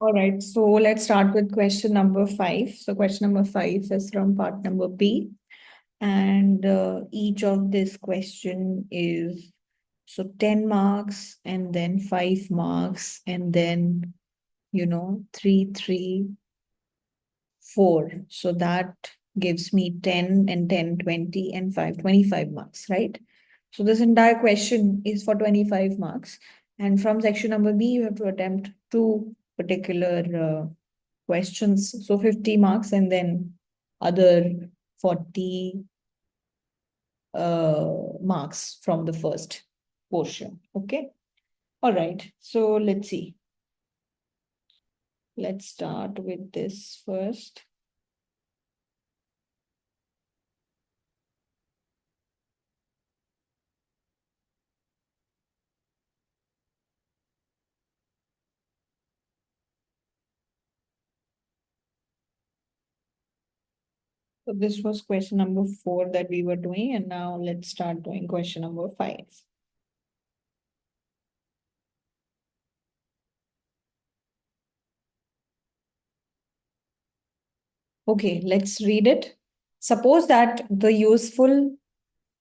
All right, so let's start with question number 5. So question number 5 is from part number B, and each of this question is 10 marks and then 5 marks and then 3, 3, 4. So that gives me 10 and 10, 20 and 5, 25 marks, right? So this entire question is for 25 marks. And from section number B, you have to attempt two particular questions. So 50 marks and then other 40 marks from the first portion. Okay. All right. So let's see. Let's start with this first. So this was question number 4 that we were doing, and now let's start doing question number 5. Okay, let's read it. Suppose that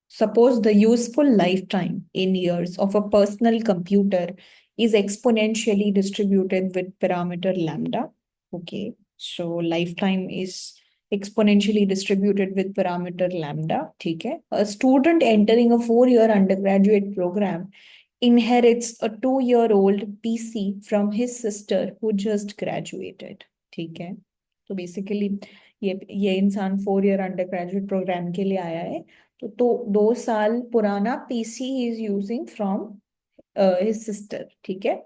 suppose the useful lifetime in years of a personal computer is exponentially distributed with parameter lambda. Okay, so lifetime is exponentially distributed with parameter lambda. Okay, a student entering a 4-year undergraduate program inherits a 2-year-old PC from his sister who just graduated. ठीक है, तो basically ये इंसान 4-year undergraduate programme के लिए आया है, तो 2 साल पुराना PC is using from his sister. ठीक है,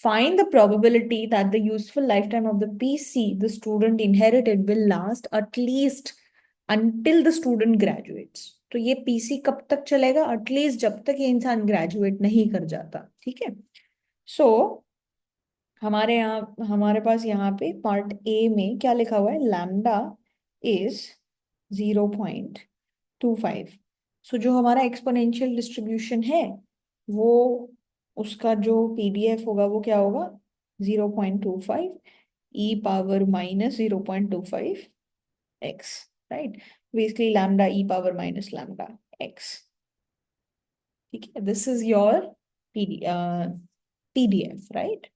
find the probability that the useful lifetime of the PC the student inherited will last at least until the student graduates. तो ये पीसी कब तक चलेगा? एटलीस्ट जब तक ये इंसान ग्रेजुएट नहीं कर जाता. ठीक है, सो हमारे पास यहाँ पे पार्ट ए में क्या लिखा हुआ है? Lambda is 0.25. सो जो हमारा एक्सपोनेंशियल डिस्ट्रीब्यूशन है, वो उसका जो पीडीएफ होगा वो क्या होगा? 0.25 e power minus 0.25 x, right? Basically lambda e power minus lambda x. ठीक है, this is your PDF, right,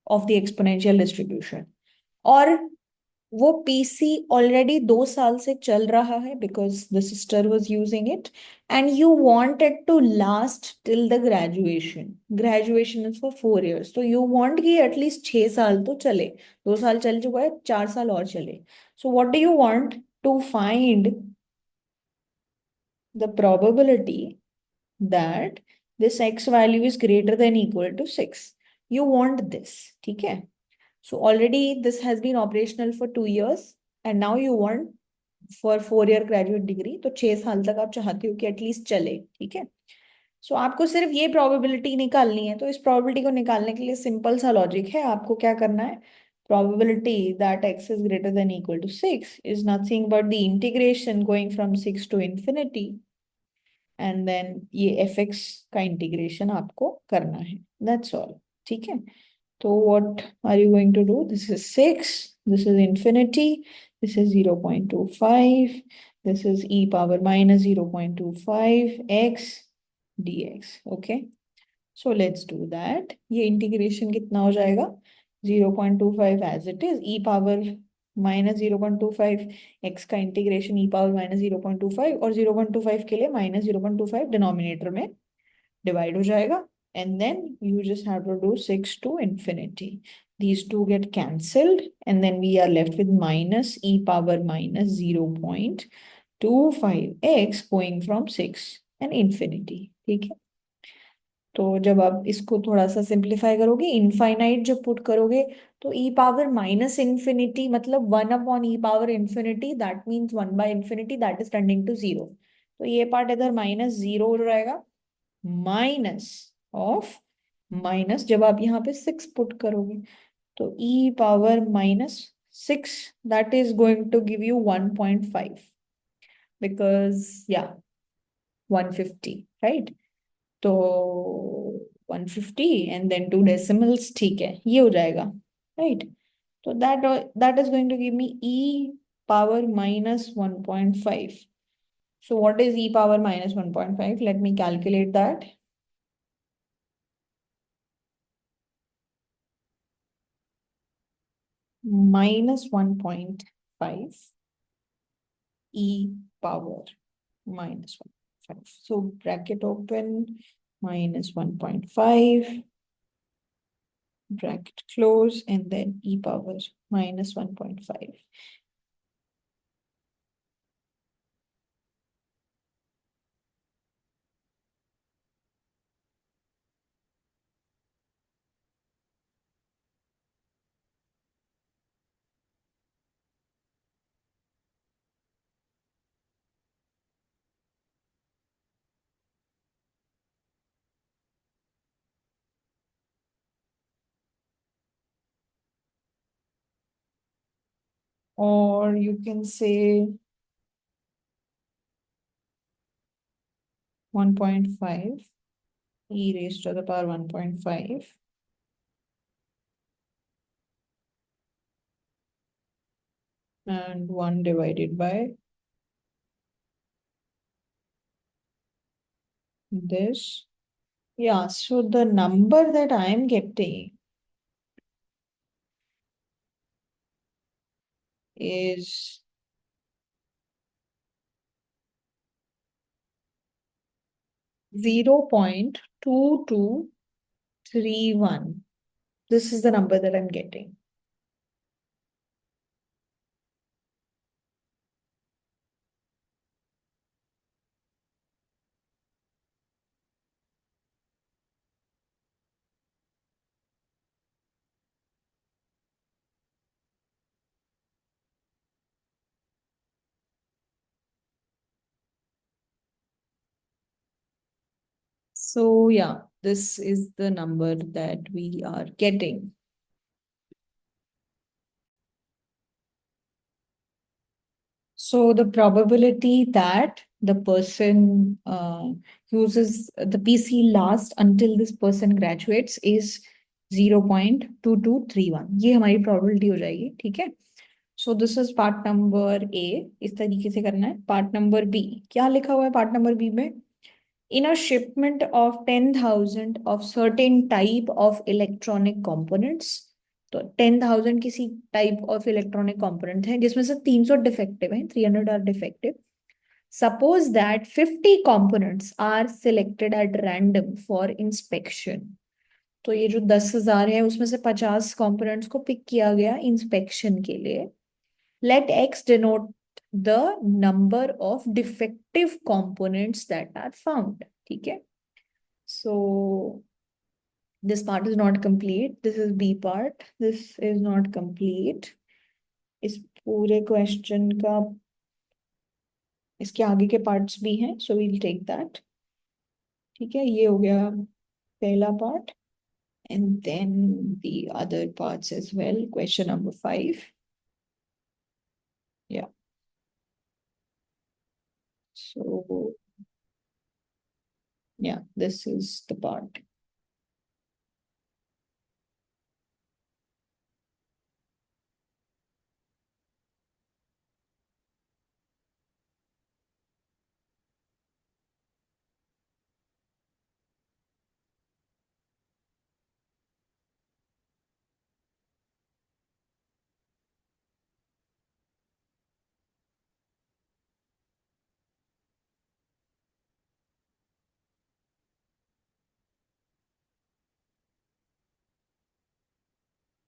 of the exponential distribution. और वो पीसी ऑलरेडी 2 साल से चल रहा है because the sister was using it, and you want it to last till the graduation. Graduation is for 4 years, तो यू वॉन्ट कि at least 6 साल तो चले. 2 साल चल चुका है, 4 साल और चले. So what do you want to find? The probability that this x value is greater than equal to 6. You want this. ठीक है, so already this has been operational for 2 years and now you want for 4-year graduate degree. तो 6 साल तक आप चाहते हो कि at least चले. ठीक है, सो आपको सिर्फ ये प्रोबेबिलिटी निकालनी है. तो इस प्रोबेबिलिटी को निकालने के लिए सिंपल सा लॉजिक है. आपको क्या करना है? probability that x is greater than equal to 6 is nothing but the integration going from 6 to infinity, and then ये एफ एक्स का इंटीग्रेशन आपको करना है. That's all. ठीक है, तो what are you going to do? This is 6, this is infinity, this is 0.25, this is e power minus 0.25 x dx. Okay, so let's do that. ये integration कितना हो जाएगा? 0.25 as it is, e power minus 0.25 x का integration e power minus 0.25, और 0.25 के लिए minus 0.25 denominator में divide हो जाएगा. And then you just have to do 6 to infinity. These two get cancelled and then we are left with minus e power minus 0.25x going from 6 and infinity. ठीक है, तो जब आप इसको थोड़ा सा सिंप्लीफाई करोगे, इनफाइनाइट जब पुट करोगे, तो ई पावर माइनस इंफिनिटी मतलब 1/e⁻∞, that means 1/∞, that is tending to 0. तो ये पार्ट इधर माइनस 0 हो जाएगा, माइनस ऑफ माइनस जब आप यहाँ पे 6 पुट करोगे, तो e power minus 6, that is going to give you 1.5 because या 150, राइट? तो 150 एंड देन 2 डेसिमल्स. ठीक है, ये हो जाएगा, right? So that is going to give me e power minus 1.5. So what is e power minus 1.5? Let me calculate that. Minus 1.5 e power minus 1.5. So bracket open, minus 1.5, bracket close, and then e power minus 1.5. Or you can say 1.5 e raised to the power 1.5 and 1 divided by this. Yeah, so the number that I am getting is 0.2231. This is the number that I'm getting. So yeah, this is the number that we are getting. So the probability that the person uses the PC last until this person graduates is 0.2231. ये हमारी probability हो जाएगी, ठीक है? So this is part number A. इस तरीके से करना है. Part number B. क्या लिखा हुआ है part number B में? In a shipment of 10,000 of certain type of electronic components, तो 10,000 किसी टाइप ऑफ इलेक्ट्रॉनिक कंपोनेंट है जिसमें से 300 डिफेक्टिव हैं, 300 are defective. Suppose that 50 components are selected at random for inspection. तो ये जो 10,000 है उसमें से 50 कंपोनेंट्स को पिक किया गया इंस्पेक्शन के लिए. Let x denote the number of defective components that are found. ठीक है. सो this part is not complete. This is B part. This is not complete. इस पूरे क्वेश्चन का इसके आगे के पार्ट्स भी हैं, so we'll take that. ठीक है, ये हो गया पहला part, and then the other parts as well. Question number 5. Yeah. So yeah, this is the part.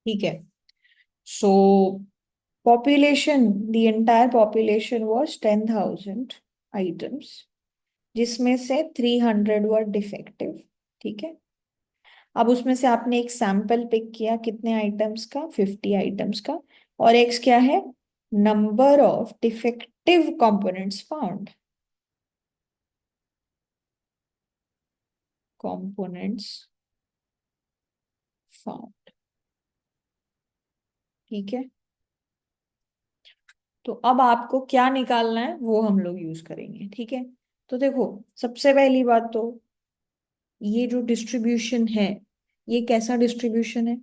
ठीक है. So population, the entire population was 10,000 items, जिसमें से 300 वर डिफेक्टिव. ठीक है. अब उसमें से आपने एक सैंपल पिक किया, कितने आइटम्स का? 50 आइटम्स का. और एक्स क्या है? Number of defective components found. Components found. ठीक है. तो अब आपको क्या निकालना है वो हम लोग यूज करेंगे. ठीक है. तो देखो, सबसे पहली बात तो ये जो डिस्ट्रीब्यूशन है, ये कैसा डिस्ट्रीब्यूशन है?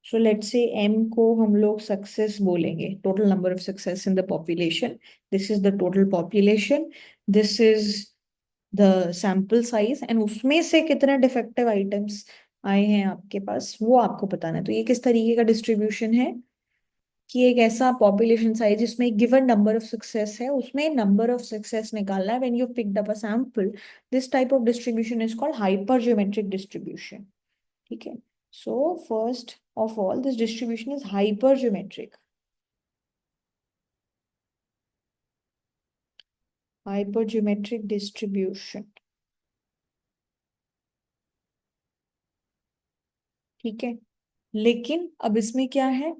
सो लेट्स से m को हम लोग सक्सेस बोलेंगे, total number of success in the population. This is the total population, this is the sample size, and उसमें से कितने डिफेक्टिव आइटम्स आए हैं आपके पास वो आपको बताना है. तो ये किस तरीके का डिस्ट्रीब्यूशन है कि एक ऐसा पॉपुलेशन साइज जिसमें एक गिवन नंबर ऑफ सक्सेस है, उसमें नंबर ऑफ सक्सेस निकालना है when you picked up a sample. This type of distribution is called hypergeometric distribution. ठीक है. So first of all, this distribution is hypergeometric. Hypergeometric distribution. ठीक है. लेकिन अब इसमें क्या है,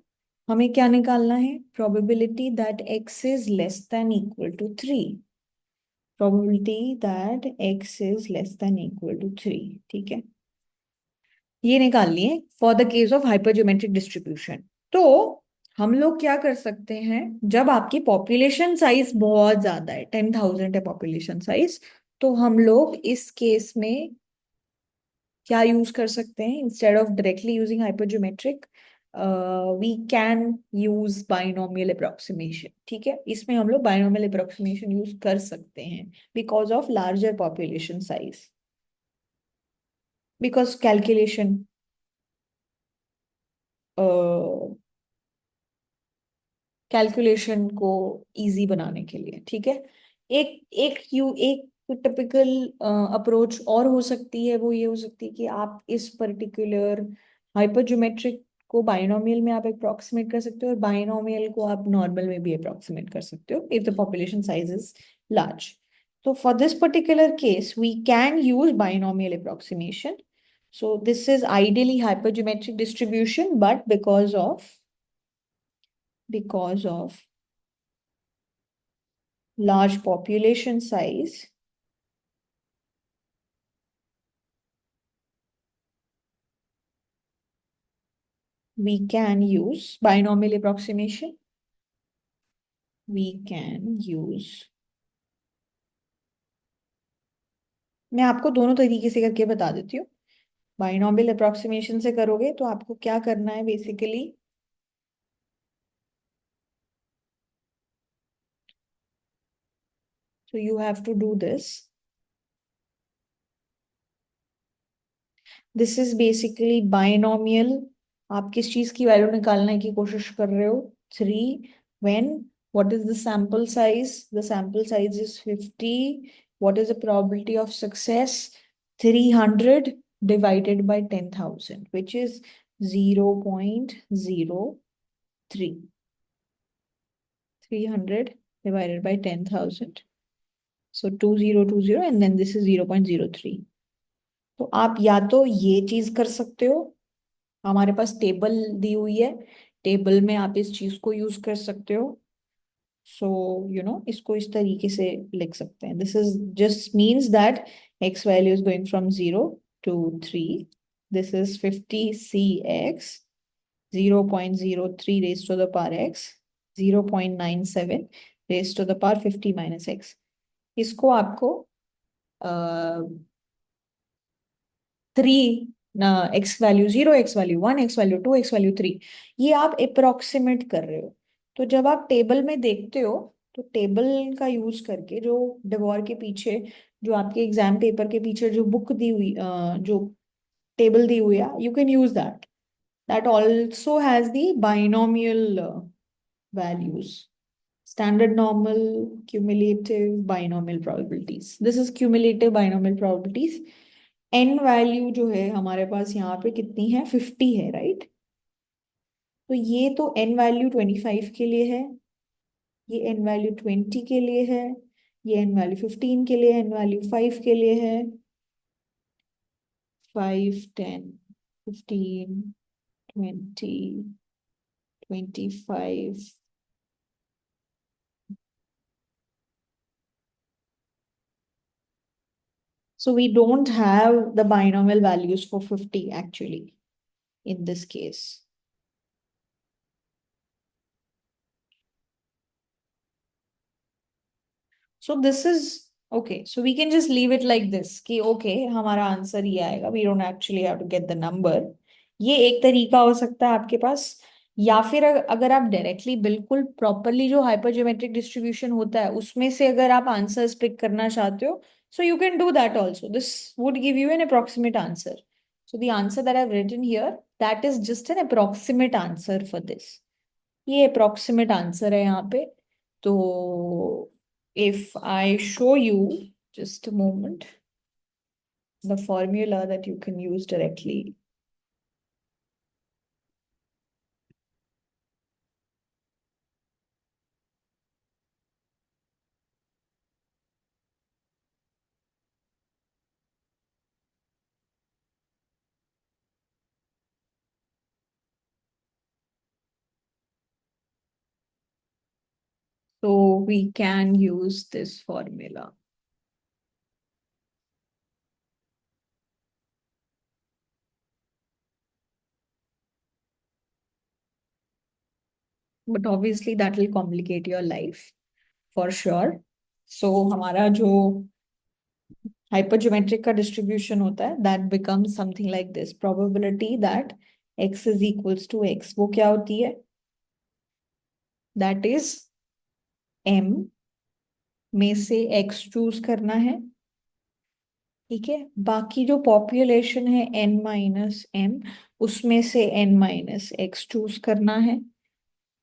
हमें क्या निकालना है? Probability that x is less than equal to 3. Probability that x is less than equal to 3. ठीक है. ये निकालनी है for the case of hypergeometric distribution. तो हम लोग क्या कर सकते हैं, जब आपकी पॉपुलेशन साइज बहुत ज्यादा है, 10,000 है पॉपुलेशन साइज, तो हम लोग इस केस में क्या यूज कर सकते हैं? Instead of directly using hypergeometric, we can use binomial approximation. ठीक है. इसमें हम लोग बाइनोमियल अप्रोक्सीमेशन यूज कर सकते हैं because of larger population size, because calculation calculation को इजी बनाने के लिए. ठीक है. एक टिपिकल अप्रोच और हो सकती है, वो ये हो सकती है कि आप इस पर्टिकुलर हाइपरज्योमेट्रिक को बाइनोमियल में आप अप्रोक्सीमेट कर सकते हो, और बाइनोमियल को आप नॉर्मल में भी अप्रोक्सीमेट कर सकते हो if the population size is large. तो for this particular case we can use binomial approximation. So this is ideally hypergeometric distribution, but because of large population size, we can use binomial approximation. We can use. मैं आपको दोनों तरीके से करके बता देती हूँ. बाइनोमियल अप्रोक्सीमेशन से करोगे तो आपको क्या करना है basically, so you have to do this. This is basically binomial. आप किस चीज की वैल्यू निकालने की कोशिश कर रहे हो? 3. When, what is the sample size? The sample size is 50. What is the probability of success? 300 divided by 10,000, which is 0.03. 300 divided by 10,000. So 2020, and then this is 0.03. तो आप या तो ये चीज कर सकते हो, हमारे पास टेबल दी हुई है, टेबल में आप इस चीज को यूज कर सकते हो. सो इसको इस तरीके से लिख सकते हैं. This is just means that x value is going from 0 to 3. This is 50 cx, 0.03 raised to the power x, 0.97 raised to the power 50 minus x. इसको आपको 3 ना, x value 0, x value 1, x value 2, x value 3, ये आप approximate कर रहे हो. तो जब आप टेबल में देखते हो, तो टेबल का यूज करके, जो डिवॉर के पीछे, जो आपके एग्जाम पेपर के पीछे जो बुक दी हुई, जो टेबल दी हुई है, you can use that. That also has the binomial values. Standard normal, cumulative, binomial probabilities. This is cumulative binomial probabilities. n value जो है हमारे पास यहाँ पे कितनी है? 50 है, राइट? तो ये तो n वैल्यू 25 के लिए है, ये n वैल्यू 20 के लिए है, ये n वैल्यू 15 के लिए, n वैल्यू 5 के लिए है. 5, 10, 15, 20, 25. So we don't have the binomial values for 50 actually in this case. So this is okay. So we can just leave it like this कि okay हमारा आंसर ये आएगा. We don't actually have to get the number. ये एक तरीका हो सकता है आपके पास। या फिर अगर आप डायरेक्टली बिल्कुल प्रॉपरली जो हाइपरज्योमेट्रिक डिस्ट्रीब्यूशन होता है उसमें से अगर आप आंसर्स पिक करना चाहते हो, so you can do that also. This would give you an approximate answer. So the answer that I've written here, that is just an approximate answer for this. ये approximate answer है यहाँ पे। तो if I show you, just a moment, the formula that you can use directly. So we can use this formula. But obviously that will complicate your life for sure. So हमारा जो हाइपरज्योमेट्रिक का distribution होता है that becomes something like this, probability that x is equals to x, वो क्या होती है? That is m में से x चूज करना है, ठीक है। बाकी जो पॉपुलेशन है n माइनस m, उसमें से n माइनस x चूज करना है,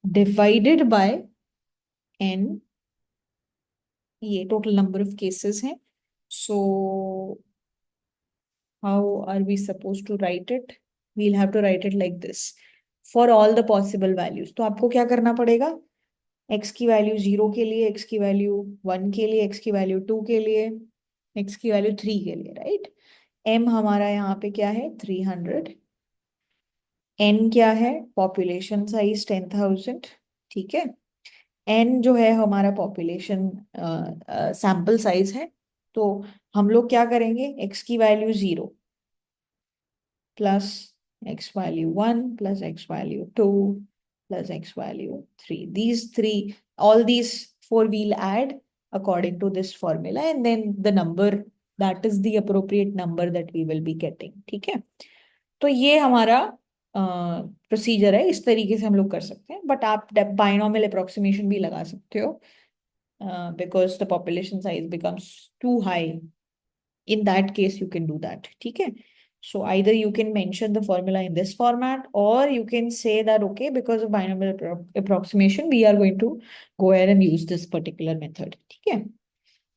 डिवाइडेड बाय n, ये टोटल नंबर ऑफ केसेस हैं। सो how are we supposed to write it? We'll have to write it like this for all the possible values. तो आपको क्या करना पड़ेगा? x की वैल्यू 0 के लिए, x की वैल्यू 1 के लिए, x की वैल्यू 2 के लिए, x की वैल्यू 3 के लिए, राइट। m हमारा यहाँ पे क्या है? 300। n क्या है? पॉपुलेशन साइज 10,000, ठीक है। n जो है हमारा पॉपुलेशन सैंपल साइज है। तो हम लोग क्या करेंगे? x की value 0 plus x value 1 plus x value 2 plus x value 3. These three, all these four we'll add according to this formula, and then the number, that is the appropriate number that we will be getting. ठीक है। तो ये हमारा procedure है, इस तरीके से हम लोग कर सकते हैं। बट आप बाइनोमियल अप्रोक्सीमेशन भी लगा सकते हो, because the population size becomes too high. In that case you can do that, ठीक है। So either you can mention the formula in this format, or you can say that okay, because of binomial approximation we are going to go ahead and use this particular method, ठीक है।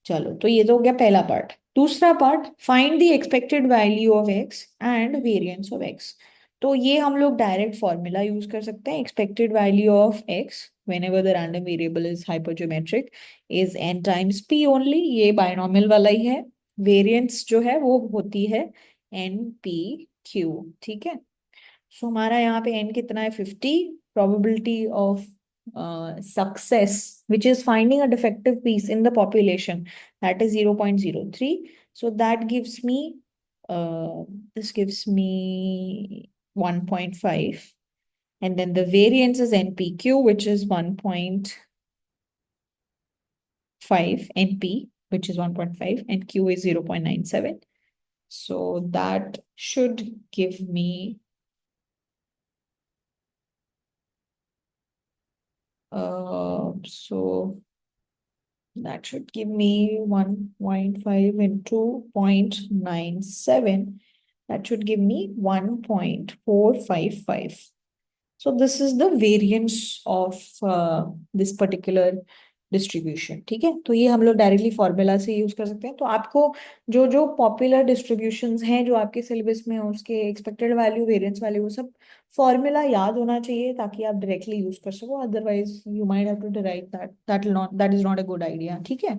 चलो, तो ये तो हो गया पहला part. दूसरा part, find the expected value of x and variance of x। तो ये हम लोग डायरेक्ट फॉर्मूला यूज कर सकते हैं। Expected value of x whenever the random variable is hypergeometric is n times p only, ये बायनोमियल वाला ही है। वेरिएंस जो है वो होती है एन पी क्यू, ठीक है। सो हमारा यहाँ पे n कितना है? 50। Probability of success which is finding a defective piece in the population, that is 0.03. So that gives me this gives me 1.5, and then the variance is npq, which is 1.5, np which is 1.5, and q is 0.97. So that should give me so that should give me 1.5 into 0.97. That should give me 1.455. So this is the variance of this particular distribution, ठीक है। तो ये हम लोग directly formula से use कर सकते हैं। तो आपको जो जो पॉपुलर डिस्ट्रीब्यूशंस हैं जो आपके सिलेबस में, उसके एक्सपेक्टेड वैल्यू, वेरिएंस वैल्यू, वो सब फॉर्मूला याद होना चाहिए ताकि आप डायरेक्टली यूज कर सको। Otherwise you might have to derive that is not a good idea, ठीक है।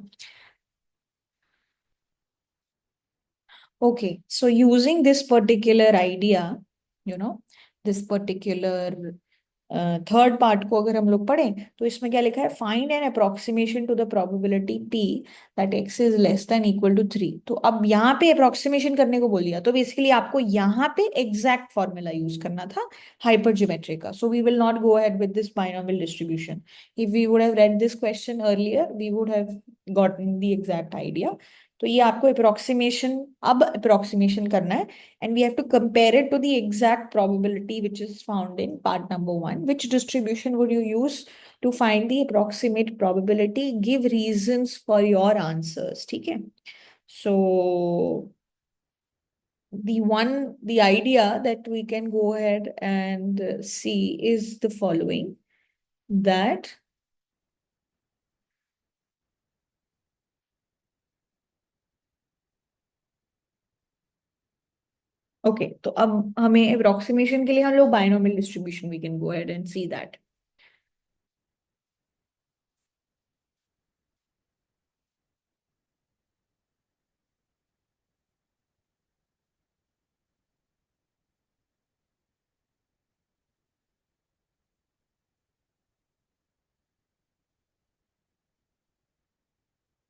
Okay, so using this particular idea, you know, this particular third part को अगर हम लोग पढ़ें तो इसमें क्या लिखा है? Find an approximation to the probability p that x is less than equal to 3। तो अब यहाँ पे अप्रोक्सीमेशन करने को बोल दिया, तो बेसिकली आपको यहाँ पे एग्जैक्ट फॉर्मूला यूज करना था हाइपरज्योमेट्री का। So we will not go ahead with this binomial distribution. If we would have read this question earlier we would have gotten the exact idea. तो ये आपको अप्रोक्सीमेशन, अब अप्रोक्सीमेशन करना है, and we have to compare it to the exact probability which is found in part number 1. Which distribution would you use to find the approximate probability? Give reasons for your answers. ठीक है. सो the idea that we can go ahead and see is the following, that okay, तो अब हमें approximation के लिए हम लोग binomial distribution, we can go ahead and see that.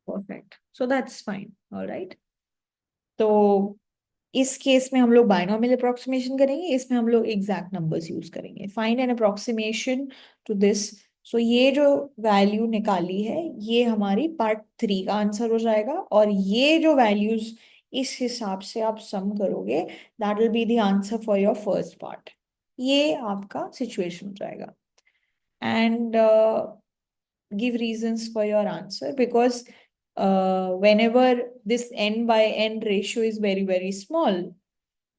Perfect. So that's fine. All right. तो इस केस में हम लोग बाइनोमियल अप्रोक्सीमेशन करेंगे, इसमें हम लोग एग्जैक्ट नंबर्स यूज करेंगे. Find an approximation to this. So ये जो वैल्यू निकाली है ये हमारी पार्ट 3 का आंसर हो जाएगा, और ये जो वैल्यूज इस हिसाब से आप सम करोगे, that will be the answer for your first part. ये आपका सिचुएशन हो जाएगा. And give reasons for your answer, because whenever this n by n ratio is very very small,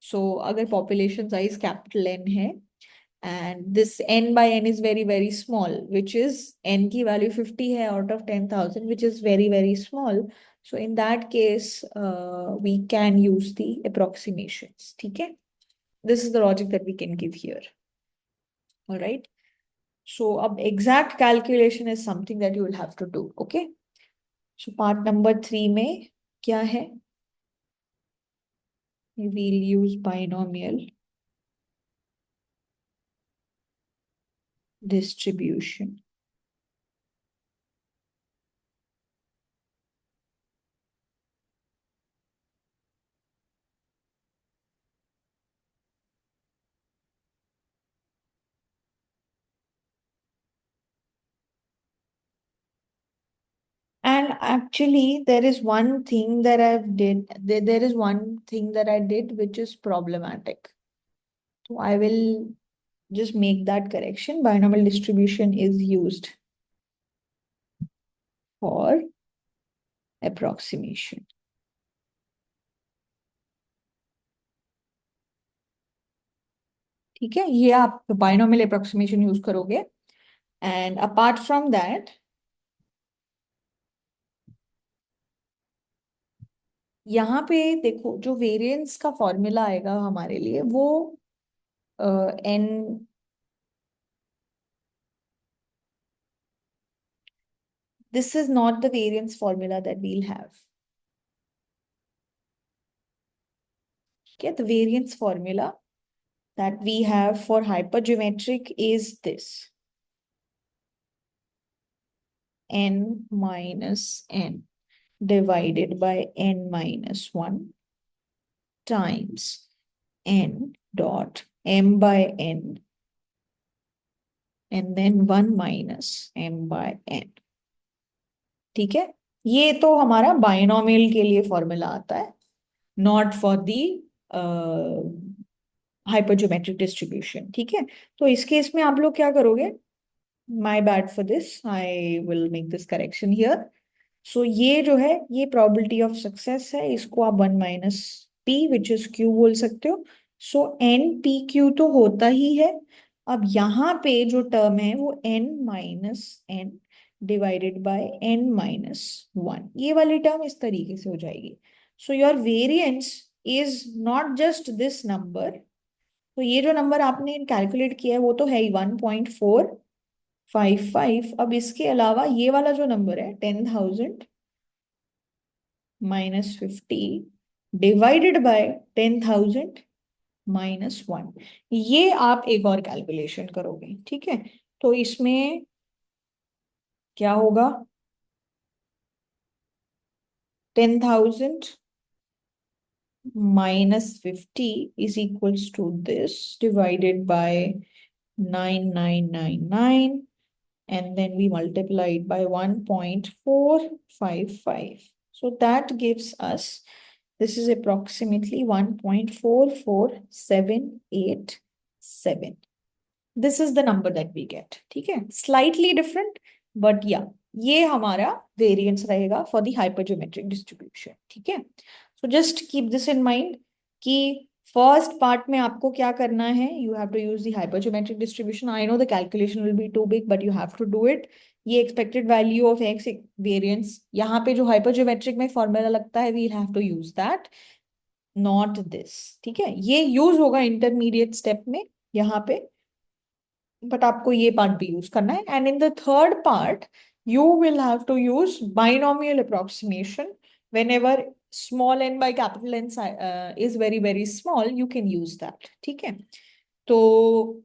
so अगर population size capital N है and this n by n is very very small, which is n की value 50 है out of 10,000, which is very very small, so in that case we can use the approximations. ठीक है. This is the logic that we can give here. All right. So अब exact calculation is something that you will have to do. Okay. So part number 3 में क्या है? We'll use binomial distribution. And actually, there is one thing that there is one thing that I did which is problematic. So I will just make that correction. Binomial distribution is used for approximation. ठीक है, ये आप binomial approximation use करोगे. And apart from that, यहाँ पे देखो जो variance का फॉर्मूला आएगा हमारे लिए वो N, this is not the variance formula that we'll have. Okay, the variance formula that we have for hypergeometric is this: n minus n divided by n minus 1 times n dot m by n and then 1 minus m by n. ठीक है, ये तो हमारा binomial के लिए formula आता है, not for the हाइपरज्योमेट्रिक distribution. ठीक है, तो इस केस में आप लोग क्या करोगे? My bad for this, I will make this correction here. So ये जो है ये प्रोबेबिलिटी ऑफ सक्सेस है, इसको आप 1 minus P which is Q बोल सकते हो. सो एन पी क्यू तो होता ही है. अब यहाँ पे जो टर्म है वो n minus n divided by n minus 1, ये वाली टर्म इस तरीके से हो जाएगी. So your variance is not just this number. तो ये जो नंबर आपने कैलकुलेट किया है वो तो है ही 1.455. अब इसके अलावा ये वाला जो नंबर है 10,000 माइनस 50 डिवाइडेड बाय 10,000 माइनस 1, ये आप एक और कैलकुलेशन करोगे. ठीक है, तो इसमें क्या होगा? 10,000 minus 50 is equals to this divided by 9999, and then we multiply it by 1.455. So that gives us, this is approximately 1.44787. This is the number that we get. ठीक है, slightly different, but yeah, ये हमारा variance रहेगा for the hypergeometric distribution. ठीक है, so just keep this in mind कि first part में आपको क्या करना है, you have to use the hypergeometric distribution. I know the calculation will be too big, but you have to do it. ये expected value of x variance, यहाँ पे जो hypergeometric में formula लगता है, we'll have to use that, not this. ठीक है, ये use होगा intermediate step में यहाँ पे, बट आपको ये पार्ट भी यूज करना है. And in the third part you will have to use binomial approximation. whenever small n by capital N is very very small, you can use that. ठीक है, तो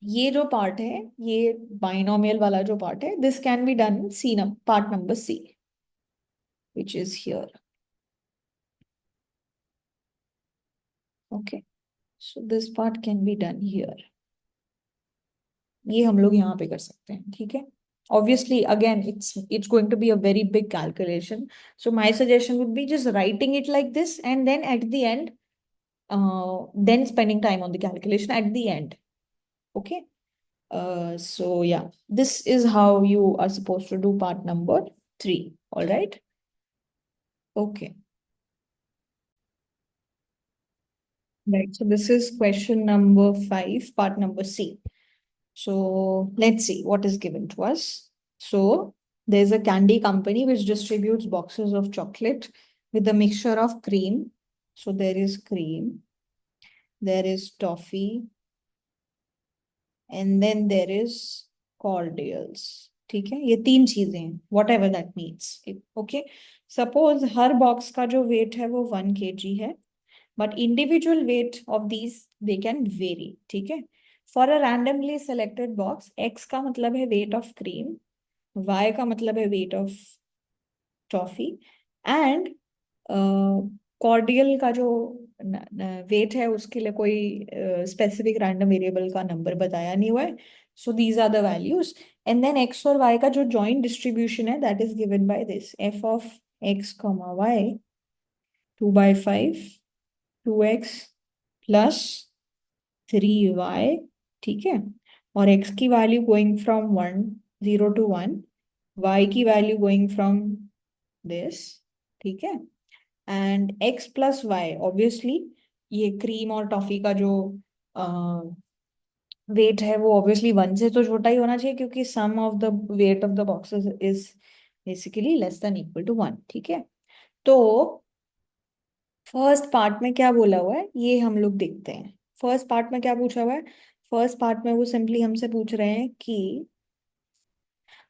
ये जो पार्ट है, ये बाइनोमियल वाला जो पार्ट है, this can be done in C part number C, which is here. Okay, so this part can be done here. ये हम लोग यहाँ पे कर सकते हैं. ठीक है, obviously again it's going to be a very big calculation, so my suggestion would be just writing it like this, and then at the end then spending time on the calculation at the end. Okay, so yeah, this is how you are supposed to do part number 3. All right, okay, right, so this is question number 5, part number C. So let's see what is given to us. So there's a candy company which distributes boxes of chocolate with a mixture of cream. So there is cream, there is toffee, and then there is cordials. ठीक है, ये 3 चीजें हैं, whatever that means. Okay, suppose her box का जो weight है वो 1 kg है, but individual weight of these they can vary. ठीक है, for a randomly selected box, x का मतलब है weight of cream, y का मतलब है weight of toffee, and cordial का जो वेट है उसके लिए कोई स्पेसिफिक रैंडम वेरिएबल का नंबर बताया नहीं हुआ है. So these are the values, and then x और वाई का जो जॉइंट डिस्ट्रीब्यूशन है that is given by this f of x comma y 2/5 2x plus 3y. ठीक है, और x की value going from 0 to 1, y की वैल्यू गोइंग फ्रॉम दिस. ठीक है, and x plus Y, obviously ये क्रीम और टॉफी का जो वेट है वो ऑब्वियसली 1 से तो छोटा ही होना चाहिए, क्योंकि sum of the weight of the boxes is basically less than equal to 1. ठीक है, तो फर्स्ट पार्ट में क्या बोला हुआ है ये हम लोग देखते हैं. फर्स्ट पार्ट में क्या पूछा हुआ है, फर्स्ट पार्ट में वो सिंपली हमसे पूछ रहे हैं कि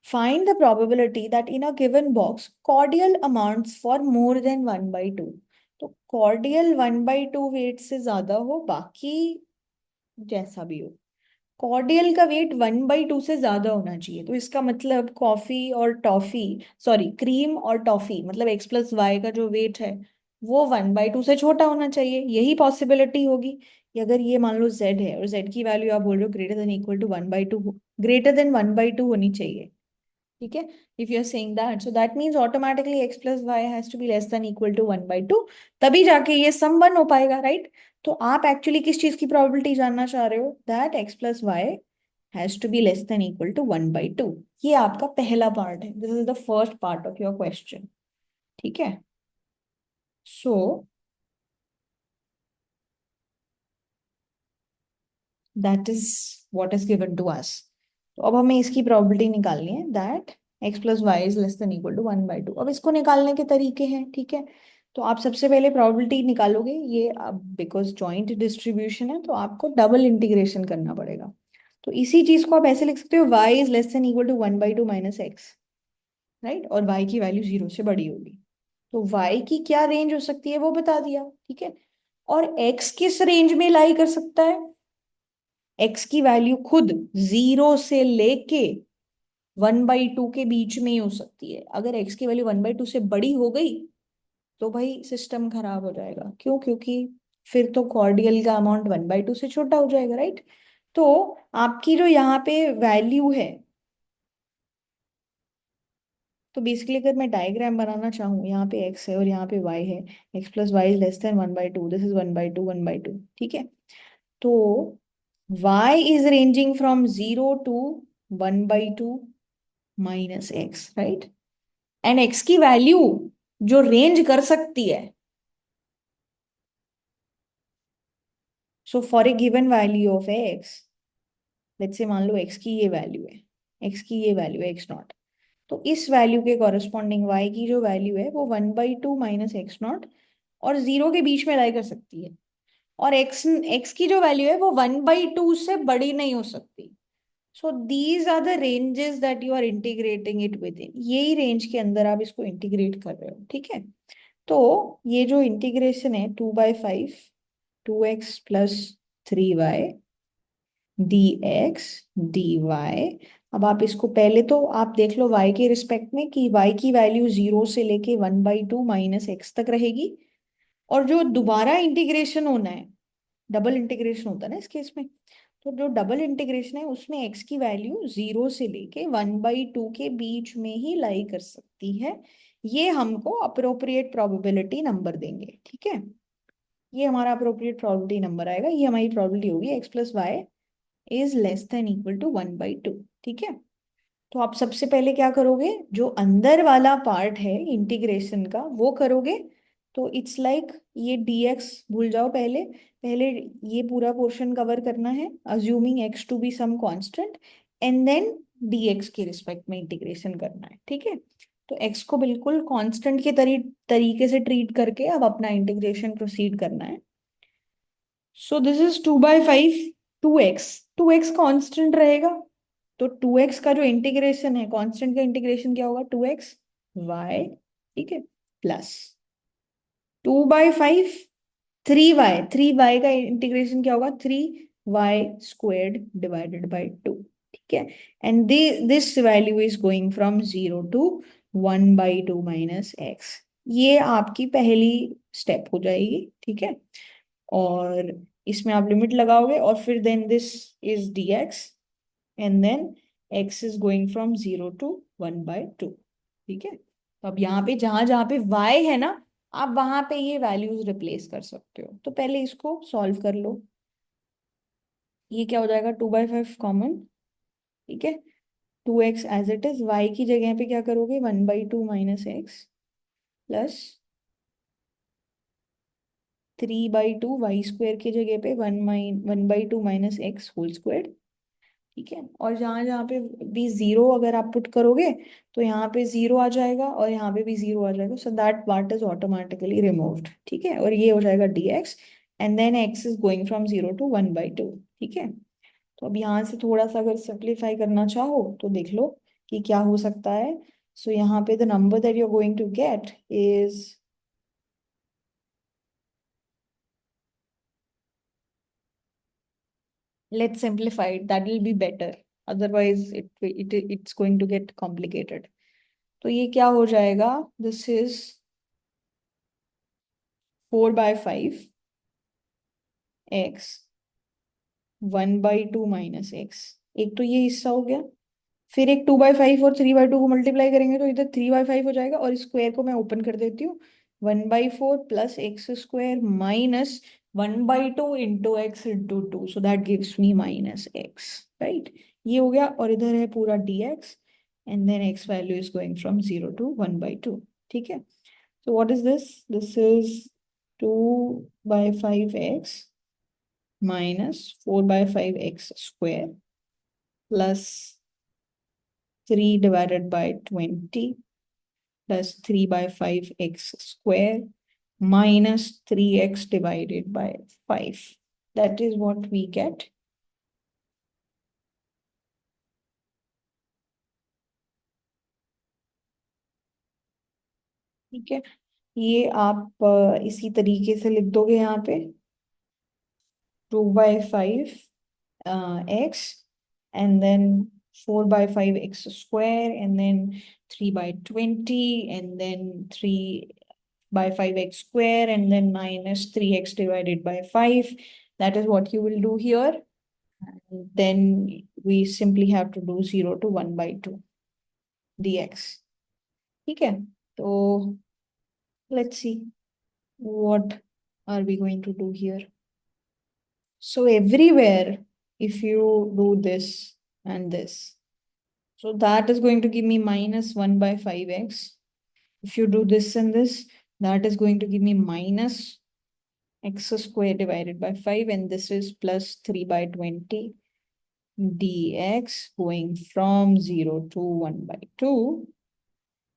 find the probability that in a given box cordial amounts for more than 1/2. तो cordial 1/2 वेट से ज्यादा हो, बाकी जैसा भी हो कॉर्डियल का वेट 1/2 से ज्यादा होना चाहिए. तो इसका मतलब कॉफी और टॉफी, सॉरी क्रीम और टॉफी, मतलब x प्लस वाई का जो वेट है वो 1/2 से छोटा होना चाहिए. यही पॉसिबिलिटी होगी कि अगर ये मान लो z है और z की वैल्यू आप बोल रहे हो greater than equal to 1/2, greater than 1/2 होनी चाहिए. ठीक है, if you are saying that, so that means automatically x plus y has to be less than equal to 1/2, तभी जाके ये सम 1 हो पाएगा. राइट, तो आप एक्चुअली किस चीज की प्रोबेबिलिटी जानना चाह रहे हो, that x plus y has to be less than equal to 1/2. ये आपका पहला पार्ट है, this is the first part of your question. ठीक है, so that is what is given to us. तो अब हमें इसकी प्रोबेबिलिटी निकालनी है that x plus y is less than equal to 1/2. अब इसको निकालने के तरीके हैं. ठीक है, तो आप सबसे पहले प्रोबेबिलिटी निकालोगे, ये अब बिकॉज जॉइंट डिस्ट्रीब्यूशन है तो आपको डबल इंटीग्रेशन करना पड़ेगा. तो इसी चीज को आप ऐसे लिख सकते हो y is less than equal to 1/2 minus x. Right, और y की वैल्यू 0 से बड़ी होगी. तो y की क्या रेंज हो सकती है वो बता दिया. ठीक है, और x किस रेंज में लाई कर सकता है, x की वैल्यू खुद 0 से लेके 1/2 के बीच में ही हो सकती है. अगर x की वैल्यू 1/2 से बड़ी हो गई तो भाई सिस्टम खराब हो जाएगा. क्यों, क्योंकि फिर तो कॉर्डियल का अमाउंट 1/2 से छोटा हो जाएगा. राइट, तो आपकी जो यहाँ पे वैल्यू है तो बेसिकली अगर मैं डायग्राम बनाना चाहूँ, यहाँ पे x है और यहाँ पे y है, x plus y is less than 1/2, this is 1/2 1/2, ठीक है। तो y is ranging from 0 to 1/2 minus x, right. And x की वैल्यू जो रेंज कर सकती है, so for a given value of x, let's say मान लो x की ये वैल्यू है, x की ये वैल्यू है x0, तो इस वैल्यू के कॉरेस्पॉन्डिंग y की जो वैल्यू है वो 1/2 माइनस x0 और 0 के बीच में लाई कर सकती है। और x की जो वैल्यू है वो 1/2 से बड़ी नहीं हो सकती। So these are the ranges that you are integrating it within, यही रेंज के अंदर आप इसको इंटीग्रेट कर रहे हो, ठीक है। तो ये जो इंटीग्रेशन है 2/5 2x plus 3y dx dy, अब आप इसको पहले तो आप देख लो y के रिस्पेक्ट में कि y की वैल्यू 0 से लेके 1/2 माइनस x तक रहेगी। और जो दोबारा इंटीग्रेशन होना है, डबल इंटीग्रेशन होता है ना इस केस में, तो जो डबल इंटीग्रेशन है उसमें x की वैल्यू 0 से लेके 1/2 के बीच में ही लाई कर सकती है। ये हमको अप्रोप्रिएट प्रोबेबिलिटी नंबर देंगे, ठीक है। ये हमारा अप्रोप्रिएट प्रोबेबिलिटी नंबर आएगा, ये हमारी प्रोबेबिलिटी होगी x plus y is less than equal to 1/2, ठीक है। तो आप सबसे पहले क्या करोगे, जो अंदर वाला पार्ट है इंटीग्रेशन का वो करोगे। तो इट्स लाइक ये dx भूल जाओ, पहले पहले ये पूरा पोर्शन कवर करना है, assuming x to be some constant, and then dx के रिस्पेक्ट में इंटीग्रेशन करना है, ठीक है। तो x को बिल्कुल कांस्टेंट के तरीके से ट्रीट करके अब अपना इंटीग्रेशन प्रोसीड करना है। So this is 2/5 2x, 2x constant रहेगा। तो 2x का जो इंटीग्रेशन है, कांस्टेंट का इंटीग्रेशन क्या होगा, 2x y, ठीक है, प्लस 2/5 3y, 3y का इंटीग्रेशन क्या होगा, 3y² डिवाइडेड बाई 2, ठीक है। And this value is going from 0 to 1/2 minus x। ये आपकी पहली स्टेप हो जाएगी, ठीक है। और इसमें आप लिमिट लगाओगे और फिर then this is dx and then x is going from 0 to 1/2, ठीक है। तो अब यहाँ पे जहां जहां पे y है ना, आप वहां पे ये वैल्यूज रिप्लेस कर सकते हो। तो पहले इसको सॉल्व कर लो। ये क्या हो जाएगा, 2/5 कॉमन, ठीक है। 2x as it is, y की जगह पे क्या करोगे, 1/2 माइनस x प्लस 3/2, y² की जगह पे 1/2 माइनस x होल स्क्वायर, ठीक है। और जहां जहां पे भी 0 अगर आप पुट करोगे तो यहाँ पे 0 आ जाएगा और यहाँ पे भी 0 आ जाएगा, so that part is automatically removed, ठीक है। और ये हो जाएगा dx and then x is going from 0 to 1/2, ठीक है। तो अब यहाँ से थोड़ा सा अगर सिंप्लीफाई करना चाहो तो देख लो कि क्या हो सकता है। सो यहाँ पे the number that you are going to get is, let's simplify it, that will be better, otherwise it's going to get complicated. तो ये क्या हो जाएगा, this is 4/5 x 1/2 minus x, एक तो ये हिस्सा हो गया। फिर एक 2/5 और 3/2 को मल्टीप्लाई करेंगे तो इधर 3/5 हो जाएगा, और स्क्वायर को मैं ओपन कर देती हूँ, 1/4 plus x² minus 1/2 into x into 2, so that gives me minus x, right. ये हो गया, और इधर है पूरा dx and then x value is going from 0 to 1/2, ठीक है। So what is this? This is 2/5x minus 4/5x square plus 3 divided by 20 plus 3/5x square minus 3x divided by 5. That is what we get. ठीक है, ये आप इसी तरीके से लिख दोगे यहाँ पे 2/5 x and then 4/5x square and then 3/20 and then 3/5x square and then minus 3x divided by 5. That is what you will do here. And then we simply have to do 0 to 1/2 dx. ठीक है, तो let's see what are we going to do here. So everywhere, if you do this and this, so that is going to give me minus 1 by 5x. If you do this and this, that is going to give me minus x square divided by 5, and this is plus 3 by 20 dx going from 0 to 1 by 2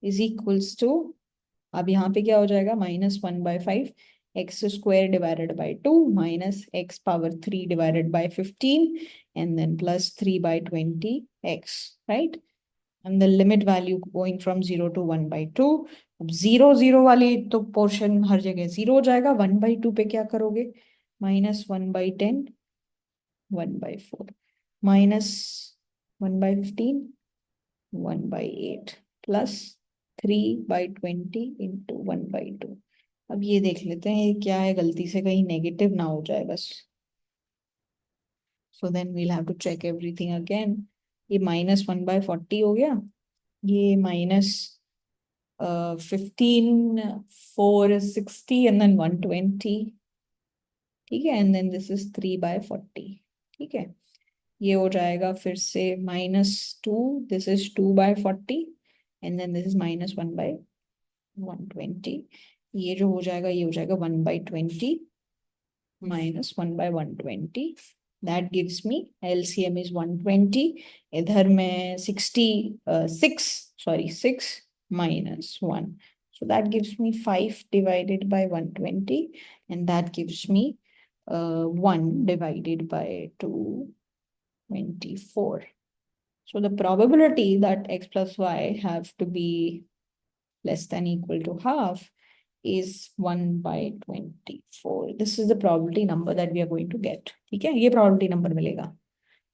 is equals to, अब यहाँ पे क्या हो जाएगा, minus 1 by 5 x square divided by 2 minus x power 3 divided by 15 and then plus 3 by 20 x, right? And the limit value going from 0 to 1 by 2. अब 0 0 वाली तो portion हर जगह 0 हो जाएगा, 1 by 2 पे क्या करोगे, minus 1 by 10, 1 by 4, minus 1 by 15, 1 by 8 plus 3 by 20 into 1 by 2. अब ये देख लेते हैं ये क्या है, गलती से कहीं नेगेटिव ना हो जाए बस. So then we'll have to check everything again. ये माइनस 1 by 40 हो गया, ये माइनस 15, 4 is 60 and then 120. ठीक है, and then this is 3 by 40. ठीक है, ये हो जाएगा फिर से -2, this is 2 by 40 and then this is -1 by 120. ये जो हो जाएगा ये हो जाएगा 1 by 20 minus 1 by 120. That gives me LCM is 120. इधर में 6 minus 1. So that gives me 5 divided by 120 and that gives me 1 divided by 224. So the probability that x plus y have to be less than equal to half is 1 by 24. This is the probability number that we are going to get. ठीक है, ये probability number मिलेगा.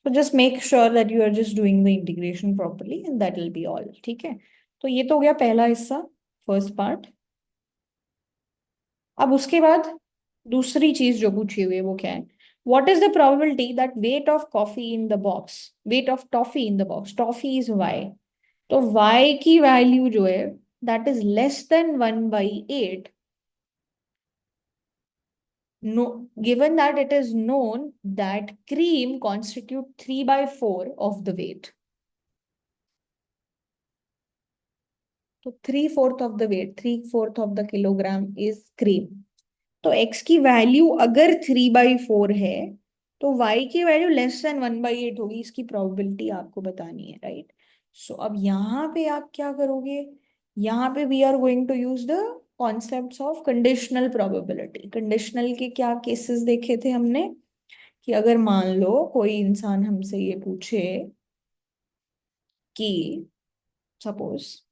So just make sure that you are just doing the integration properly and that will be all. ठीक है, तो ये तो हो गया पहला हिस्सा, फर्स्ट पार्ट. अब उसके बाद दूसरी चीज जो पूछी हुई है वो क्या है, what is the probability that weight of coffee in the box, weight of toffee in the box, toffee is y. तो y की वैल्यू जो है that is less than 1 by 8. No, given that it is known that cream constitute 3 by 4 of the weight. तो 3/4 of the weight, 3/4 of the kilogram is cream. तो x की value अगर 3/4 है तो y की वैल्यू लेस देन 1/8 होगी. इसकी probability आपको बतानी है, राइट? सो अब यहाँ पे आप क्या करोगे, यहाँ पे we are going to use the concepts of conditional probability. Conditional के क्या केसेस देखे थे हमने, कि अगर मान लो कोई इंसान हमसे ये पूछे कि सपोज,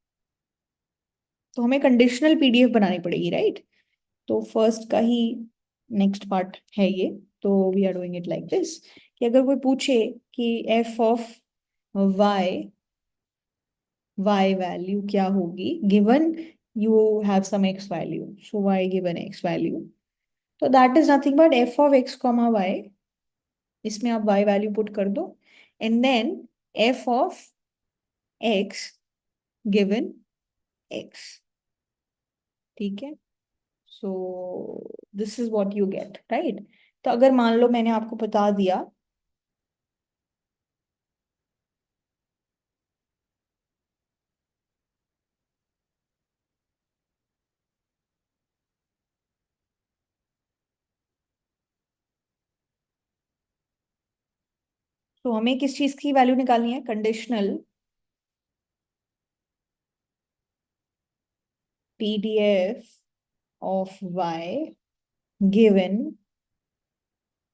तो हमें कंडीशनल पीडीएफ बनानी पड़ेगी, राइट? तो फर्स्ट का ही नेक्स्ट पार्ट है ये. तो we are doing it like this, कि अगर कोई पूछे कि f of Y, y value क्या होगी given you have some x value, so y given x value, तो that is nothing but f of x comma y. इसमें आप y वैल्यू पुट कर दो and then f of x given x. ठीक है, so this is what you get, right? तो अगर मान लो मैंने आपको बता दिया तो हमें किस चीज की वैल्यू निकालनी है, conditional PDF of y given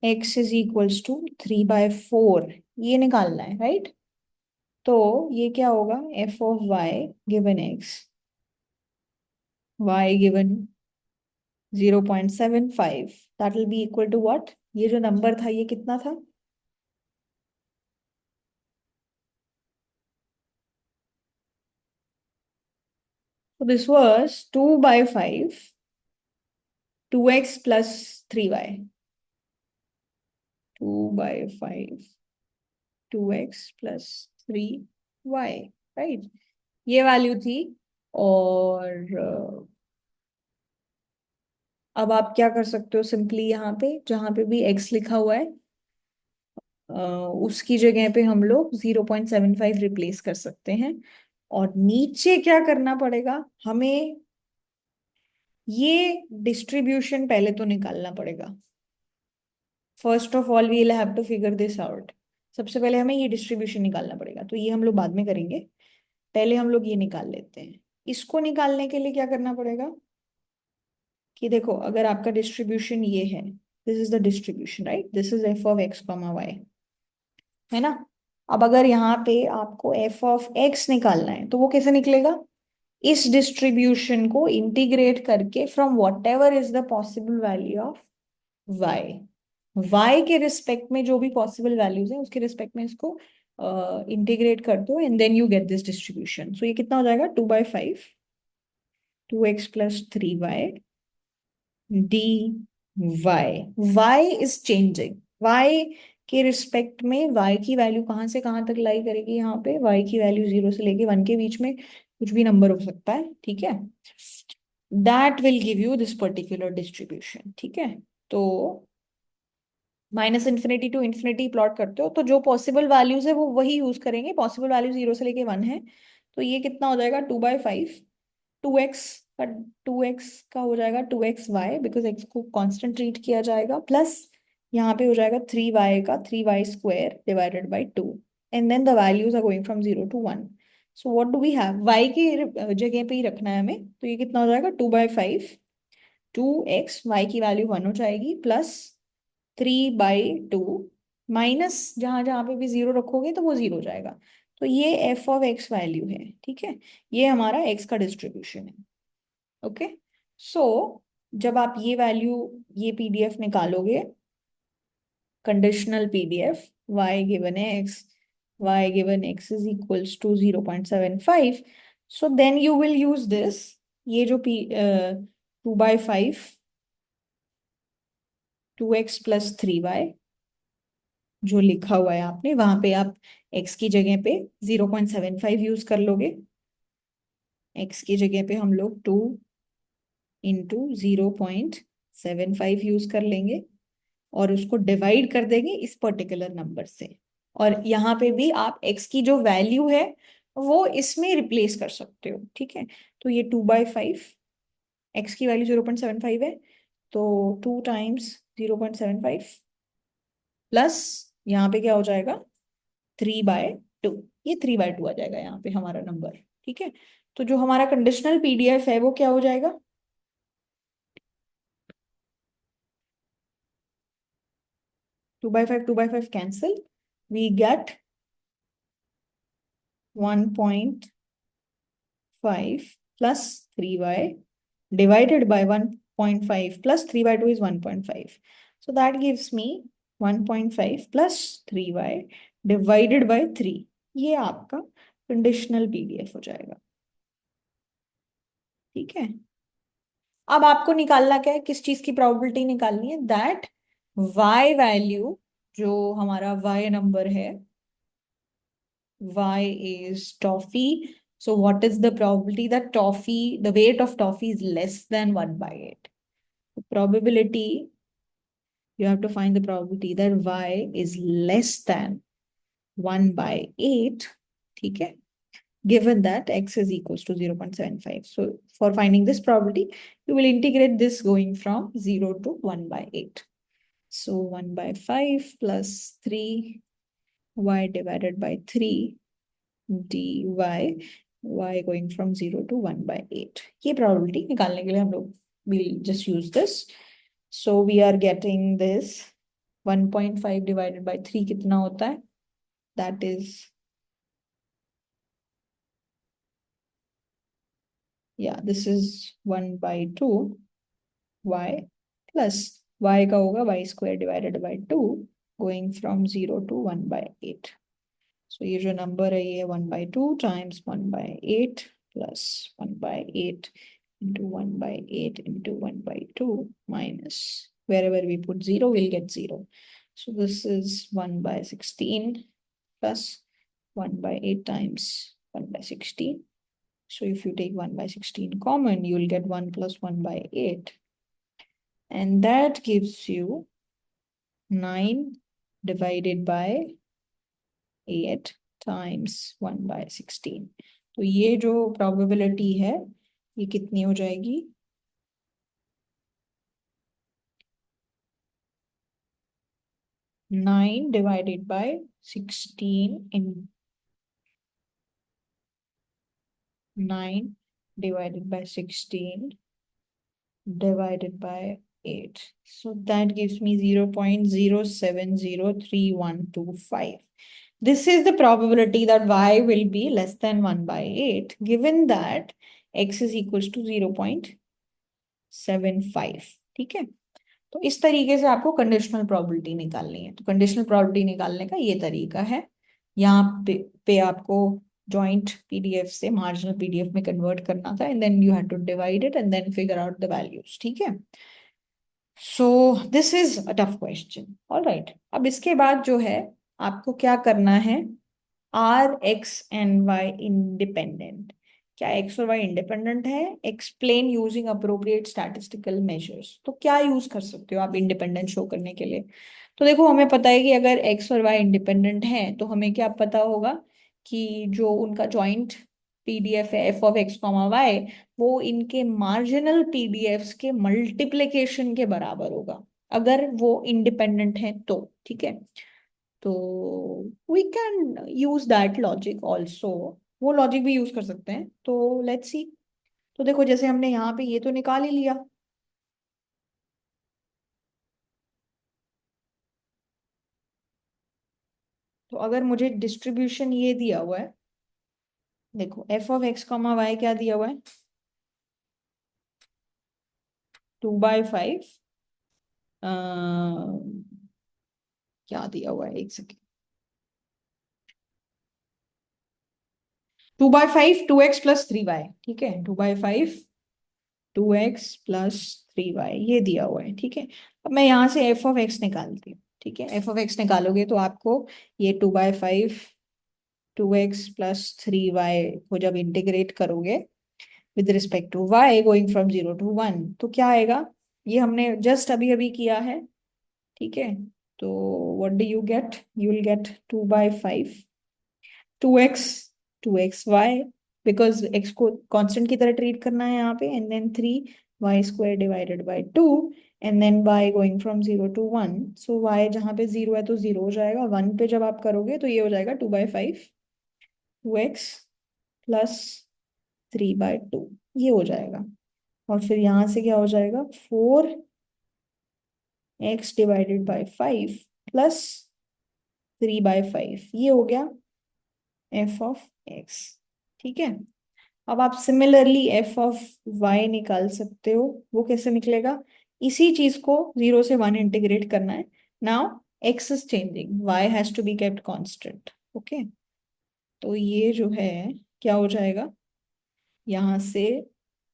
x is equals to 3/4, ये निकालना है, राइट? तो ये क्या होगा, f of y given x, y given 0.75, that will be equal to what, ये जो नंबर था ये कितना था, so this was 2/5, 2x plus 3y, 2/5, 2x plus 3y, right? ये वैल्यू थी और अब आप क्या कर सकते हो, सिंपली यहाँ पे जहां पे भी x लिखा हुआ है अ, उसकी जगह पे हम लोग 0.75 रिप्लेस कर सकते हैं। और नीचे क्या करना पड़ेगा हमें, ये डिस्ट्रीब्यूशन पहले तो निकालना पड़ेगा। First of all we will have to figure this out. सबसे पहले हमें ये डिस्ट्रीब्यूशन निकालना पड़ेगा, तो ये हम लोग बाद में करेंगे। पहले हम लोग ये निकाल लेते हैं। इसको निकालने के लिए क्या करना पड़ेगा कि देखो, अगर आपका डिस्ट्रीब्यूशन ये है, this is the distribution right, this is F of x comma Y, है ना। अब अगर यहाँ पे आपको एफ ऑफ एक्स निकालना है तो वो कैसे निकलेगा, इस डिस्ट्रीब्यूशन को इंटीग्रेट करके from whatever is the possible value of Y. Y के रिस्पेक्ट में जो भी पॉसिबल वैल्यूज है उसके रिस्पेक्ट में इसको इंटीग्रेट कर दो and then you get this distribution. So ये कितना हो जाएगा, 2/5 2x plus 3y d y. Y is changing, y के रिस्पेक्ट में वाई की वैल्यू कहाँ से कहाँ तक लाई करेगी, यहाँ पे वाई की वैल्यू 0 से लेके 1 के बीच में कुछ भी नंबर हो सकता है, ठीक है। That will give you this particular distribution, ठीक है। तो -∞ टू इन्फिनिटी प्लॉट करते हो तो जो पॉसिबल वैल्यूज है वो वही यूज करेंगे। पॉसिबल वैल्यू 0 से लेके 1 है, तो ये कितना हो जाएगा, 2/5 2x का 2x का हो जाएगा 2xy, बिकॉज x को कांस्टेंट ट्रीट किया जाएगा, प्लस यहाँ पे हो जाएगा 3y का 3y square divided by 2, and then the values are going from 0 to 1। So what do we have, y की जगह पे ही रखना है हमें, तो ये कितना हो जाएगा, 2/5 2x, y की वैल्यू 1 हो जाएगी, प्लस 3/2 माइनस जहां जहां पे भी 0 रखोगे तो वो 0 हो जाएगा। तो ये एफ ऑफ एक्स वैल्यू है, ठीक है। ये हमारा एक्स का डिस्ट्रीब्यूशन है, ओके। सो जब आप ये वैल्यू, ये पीडीएफ निकालोगे, conditional PDF, y given x, y given x is equals to 0.75, so then you will use this, ये जो 2/5 2x प्लस 3y जो लिखा हुआ है आपने, वहां पे आप x की जगह पे 0.75 यूज कर लोगे। x की जगह पे हम लोग 2 × 0.75 यूज कर लेंगे और उसको डिवाइड कर देंगे इस पर्टिकुलर नंबर से। और यहाँ पे भी आप x की जो वैल्यू है वो इसमें रिप्लेस कर सकते हो, ठीक है। तो ये 2/5, x की वैल्यू 0.75 है, तो 2 × 0.75 प्लस यहाँ पे क्या हो जाएगा, 3/2, ये 3/2 आ जाएगा यहाँ पे हमारा नंबर, ठीक है। तो जो हमारा कंडीशनल पीडीएफ है वो क्या हो जाएगा, 2/5 cancel, we get 1.5 plus 3y divided by 1.5 plus 3/2 is 1.5. So that gives me 1.5 plus 3y divided by 3। ये आपका कंडीशनल पीडीएफ हो जाएगा, ठीक है। अब आपको निकालना क्या है, किस चीज की प्रोबेबिलिटी निकालनी है, दैट y वैल्यू, जो हमारा y नंबर है, y is toffee. So what is the probability that toffee, the weight of toffee is less than 1/8? The probability, you have to find the probability that y is less than 1/8, ठीक है, given that x is equals to 0.75. So for finding this probability, you will integrate this going from 0 to 1/8. So 1/5 plus 3y divided by 3 dy, y going from 0 to 1/8। ये probability निकालने के लिए हम लोग we'll just use this। So we are getting this 1.5 divided by 3 कितना होता है, that is, yeah, this is 1/2 y plus y का होगा y square divided by 2 going from 0 to 1/8। So ये जो नंबर है ये 1/2 times 1/8 plus 1/8 into 1/8 into 1/2 minus wherever we put 0 we'll get 0। So this is 1/16 plus 1/8 times 1/16, So if you take 1 by 16 common, you will get 1 plus 1 by 8. And that gives you 9 divided by 8 times 1 by 16. तो ये जो probability है, ये कितनी हो जाएगी? 9 divided by 16 in 9 divided by 16 divided by 8. So that gives me 0.0703125. This is the probability that y will be less than 1 by 8, given that x is equals to 0.75. ठीक है, तो इस तरीके से आपको कंडीशनल प्रोबेबिलिटी निकालनी है। तो कंडीशनल प्रोबेबिलिटी निकालने का ये तरीका है। यहाँ पे आपको जॉइंट पीडीएफ से मार्जिनल पीडीएफ में कन्वर्ट करना था, and then you have to divide it and then figure out the values. ठीक है, so this is a tough question. Alright, अब इसके बाद जो है आपको क्या करना है, are X and Y independent? क्या एक्स और वाई इंडिपेंडेंट है? Explain using appropriate statistical measures. तो क्या यूज कर सकते हो आप इंडिपेंडेंट शो करने के लिए? तो देखो, हमें पता है कि अगर एक्स और वाई इंडिपेंडेंट हैं तो हमें क्या पता होगा कि जो उनका जॉइंट पीडीएफ है F of x comma Y, वो इनके मार्जिनल पीडीएफ्स के मल्टीप्लिकेशन के बराबर होगा, अगर वो इंडिपेंडेंट है तो। ठीक है, तो we can use that logic also, वो लॉजिक भी यूज कर सकते हैं। तो लेट्स सी। तो देखो, जैसे हमने यहाँ पे ये तो निकाल ही लिया, तो अगर मुझे डिस्ट्रीब्यूशन ये दिया हुआ है, देखो F of x comma Y क्या दिया हुआ है, 2/5। क्या दिया हुआ है, एक सेकेंड, 2/5 2x प्लस 3y। ठीक है, 2/5 2x प्लस 3y ये दिया हुआ है। ठीक है, अब मैं यहाँ से एफ ऑफ एक्स निकालती हूँ। ठीक है, एफ ऑफ एक्स निकालोगे तो आपको ये 2/5 2x प्लस 3y को जब इंटीग्रेट करोगे with respect to y going from 0 to 1, तो क्या आएगा? ये हमने जस्ट अभी अभी किया है। ठीक है, तो what do you get? You will get 2/5 2x 2xy, because x को कांस्टेंट की तरह ट्रीट करना है यहाँ पे, and then 3y² divided by 2, and then y going from 0 to 1। So y जहाँ पे 0 है तो 0 हो जाएगा, 1 पे जब आप करोगे तो ये हो जाएगा 2/5 2x प्लस 3/2, ये हो जाएगा। और फिर यहाँ से क्या हो जाएगा, 4x डिवाइडेड बाय 5 प्लस 3/5, ये हो गया एफ ऑफ एक्स। ठीक है, अब आप सिमिलरली एफ ऑफ वाई निकाल सकते हो। वो कैसे निकलेगा? इसी चीज को 0 से 1 इंटीग्रेट करना है। Now X is changing, Y has to be kept constant. Okay, तो ये जो है क्या हो जाएगा, यहाँ से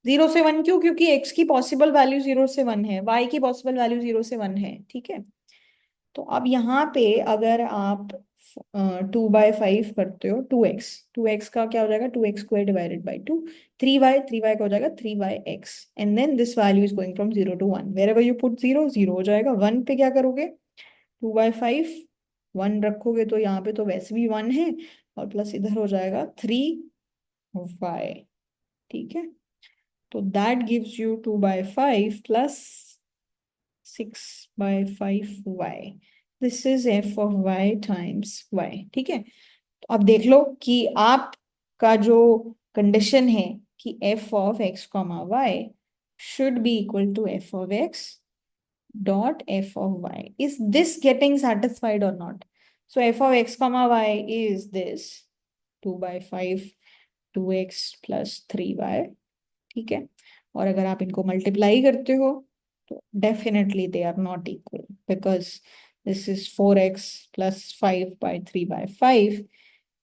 0 से 1, क्यों? क्योंकि एक्स की पॉसिबल वैल्यू 0 से 1 है, वाई की पॉसिबल वैल्यू 0 से 1 है। ठीक है, तो अब यहाँ पे अगर आप 2/5 करते हो, 2x का क्या हो जाएगा, 2x² डिवाइडेड बाई 2, 3y का हो जाएगा 3y(x), and then this value is going from 0 to 1, wherever you put 0 0 हो जाएगा। 1 पे क्या करोगे, 2/5 1 रखोगे तो यहाँ पे तो वैसे भी 1 है, और प्लस इधर हो जाएगा 3y। ठीक है, तो that gives you 2/5 plus 6/5y। This is F of y times y। ठीक है, तो अब देख लो कि आपका जो कंडीशन है कि f of x comma y should be equal to f of x dot f of y, is this getting satisfied और not? So f of x comma y is this 2/5 2x plus 3y। ठीक है, और अगर आप इनको multiply करते हो तो definitely they are not equal, because this is 4x plus 5/3/5,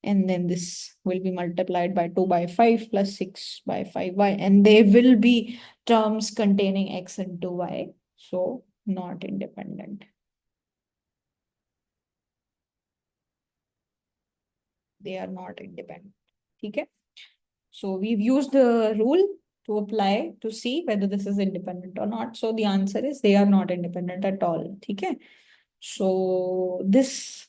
and then this will be multiplied by 2/5 plus 6/5y, and they will be terms containing x into y, so not independent, they are not independent। ठीक है, So we've used the rule to apply to see whether this is independent or not. So the answer is they are not independent at all. Okay. So this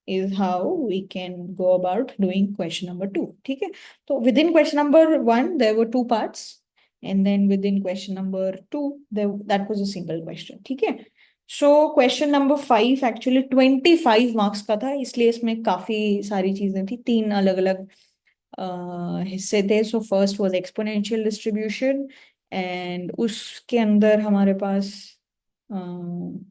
is how we can go about doing question number 2. Okay. So within question number 1, there were 2 parts. And then within question number 2, that was a single question. Okay. So question number 5 actually 25 marks का था, इसलिए इसमें काफी सारी चीजें थी, 3 अलग-अलग हिस्से थे. So first was exponential distribution and उसके अंदर हमारे पास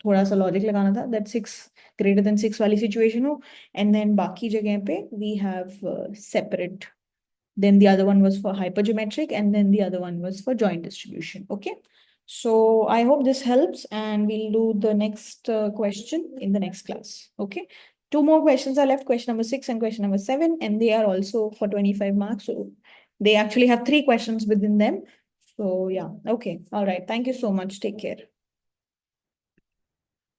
थोड़ा सा लॉजिक लगाना था दैट 6 ग्रेटर देन 6 वाली सिचुएशन हो, एंड देन बाकी जगह पे we have separate. Then the other one was for hypergeometric, and then the other one was for joint distribution. Okay. So I hope this helps, and we'll do the next question in the next class. Okay. 2 more questions are left, question number 6 and question number 7, and they are also for 25 marks. So they actually have 3 questions within them. So yeah. Okay. All right. Thank you so much. Take care.